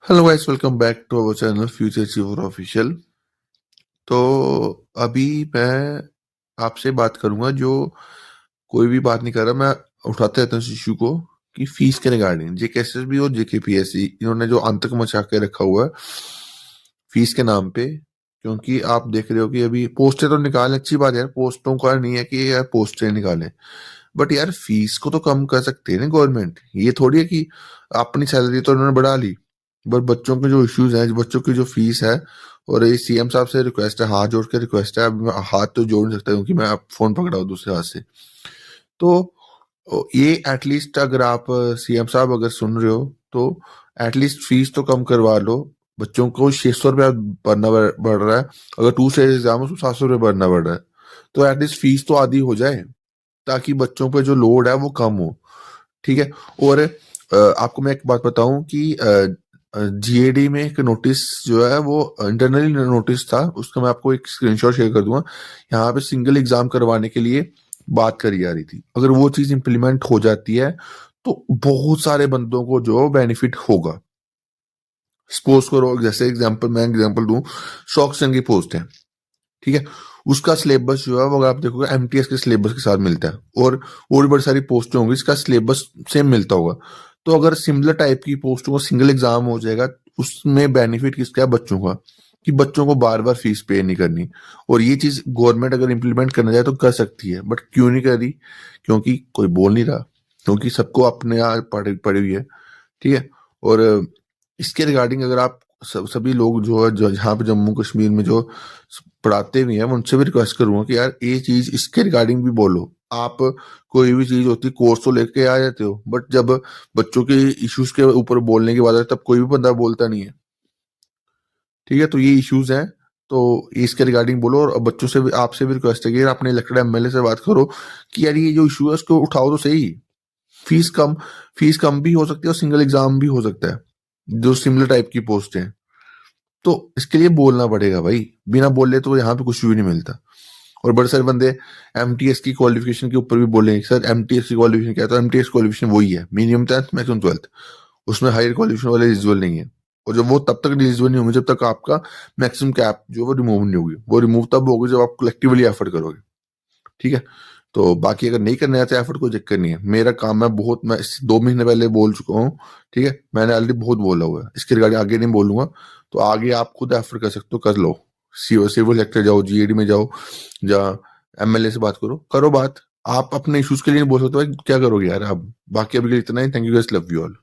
Hello guys, welcome back to our channel future achiever official. तो अभी मैं आपसे बात करूंगा जो कोई भी बात नहीं कर रहा, मैं उठाते रहता हूँ इस इशू को कि फीस के रिगार्डिंग जेकेएसएसबी और जेकेपीएससी इन्होंने जो आतंक मचा के रखा हुआ है फीस के नाम पे। क्योंकि आप देख रहे हो कि अभी पोस्टें तो निकालें, अच्छी बात है यार, पोस्टों का नहीं है कि यार पोस्टें निकालें, बट यार फीस को तो कम कर सकते हैं ना गवर्नमेंट। ये थोड़ी है कि अपनी सैलरी तो उन्होंने बढ़ा ली, बट बच्चों के जो इश्यूज हैं, बच्चों की जो फीस है, और ये सीएम साहब से रिक्वेस्ट है, हाथ जोड़ के रिक्वेस्ट है। अब मैं हाथ तो जोड़ नहीं सकता क्योंकि मैं अब फोन पकड़ा हूं दूसरे हाथ से। तो ये एटलीस्ट अगर आप सीएम साहब अगर सुन रहे हो तो एटलीस्ट फीस तो कम करवा लो। बच्चों को 600 रुपया भरना बढ़ रहा है, अगर 2 स्टेज एग्जाम है उसको 700 रुपया भरना पड़ रहा है। तो एटलीस्ट फीस तो आधी हो जाए ताकि बच्चों पे जो लोड है वो कम हो। ठीक है। और आपको मैं एक बात बताऊं कि जीएडी में एक नोटिस जो है वो इंटरनली नोटिस था, उसका मैं आपको एक स्क्रीनशॉट शेयर कर दूंगा। यहाँ पे सिंगल एग्जाम करवाने के लिए बात करी जा रही थी। अगर वो चीज इंप्लीमेंट हो जाती है तो बहुत सारे बंदों को जो बेनिफिट होगा। सपोज करो, जैसे एग्जांपल मैं एग्जांपल दूं, शॉक्सन की पोस्ट है, ठीक है। उसका सिलेबस जो है वो अगर आप देखोगे एमटीएस के सिलेबस के साथ मिलता है, और भी बड़ी सारी पोस्टें होंगी इसका सिलेबस सेम मिलता होगा। तो अगर सिमिलर टाइप की पोस्टों का सिंगल एग्जाम हो जाएगा, उसमें बेनिफिट किसका है? बच्चों का, कि बच्चों को बार बार फीस पे नहीं करनी। और ये चीज गवर्नमेंट अगर इम्प्लीमेंट करना चाहे तो कर सकती है, बट क्यों नहीं कर रही? क्योंकि कोई बोल नहीं रहा, क्योंकि सबको अपने यहाँ पड़ी पड़ी हुई है। ठीक है। और इसके रिगार्डिंग अगर आप सभी लोग जो है, जो जहाँ पे जम्मू कश्मीर में जो पढ़ाते भी हैं, मैं उनसे भी रिक्वेस्ट करूंगा कि यार ये चीज इसके रिगार्डिंग भी बोलो। आप कोई भी चीज होती है कोर्स तो लेके आ जाते हो, बट जब बच्चों के इश्यूज के ऊपर बोलने की बात है तब कोई भी बंदा बोलता नहीं है। ठीक है। तो ये इश्यूज हैं, तो इसके रिगार्डिंग बोलो। और बच्चों से भी, आपसे भी रिक्वेस्ट है कि यार अपने इलेक्टेड एमएलए से बात करो कि यार ये जो इशू है उसको उठाओ तो सही। फीस कम फीस कम भी हो सकती है और सिंगल एग्जाम भी हो सकता है जो सिमिलर टाइप की पोस्ट है। तो इसके लिए बोलना पड़ेगा भाई, बिना बोले तो यहाँ पे कुछ भी नहीं मिलता। और बड़े सारे बंदे एमटीएस की क्वालिफिकेशन के ऊपर भी बोलेंगे सर एमटीएस की क्वालिफिकेशन क्या है, तो एमटीएस क्वालिफिकेशन वही है, मिनिमम 10th मैक्सिमम 12th। उसमें हायर क्वालिफिकेशन वाले एलिजिबल नहीं है। और जब वो तब तक एलिजिबल नहीं होंगे जब तक आपका मैक्सिमम कैप जो वो रिमूव नहीं होगी। वो रिमूव तब होगी जब आप कलेक्टिवली एफर्ट करोगे। ठीक है। तो बाकी अगर नहीं करने आते एफर्ट, कोई दिक्कत नहीं है, मेरा काम है बहुत, मैं 2 महीने पहले बोल चुका हूँ। ठीक है। मैंने ऑलरेडी बहुत बोला हुआ है, इसके रिगार्डिंग आगे नहीं बोलूंगा। तो आगे आप खुद एफर्ट कर सकते हो, कर लो। सिविल सेक्टर जाओ, जीएडी में जाओ, जहाँ एमएलए से बात करो बात। आप अपने इश्यूज के लिए नहीं बोल सकते भाई, क्या करोगे यार आप। बाकी अभी के लिए इतना ही। Thank you guys, love you all.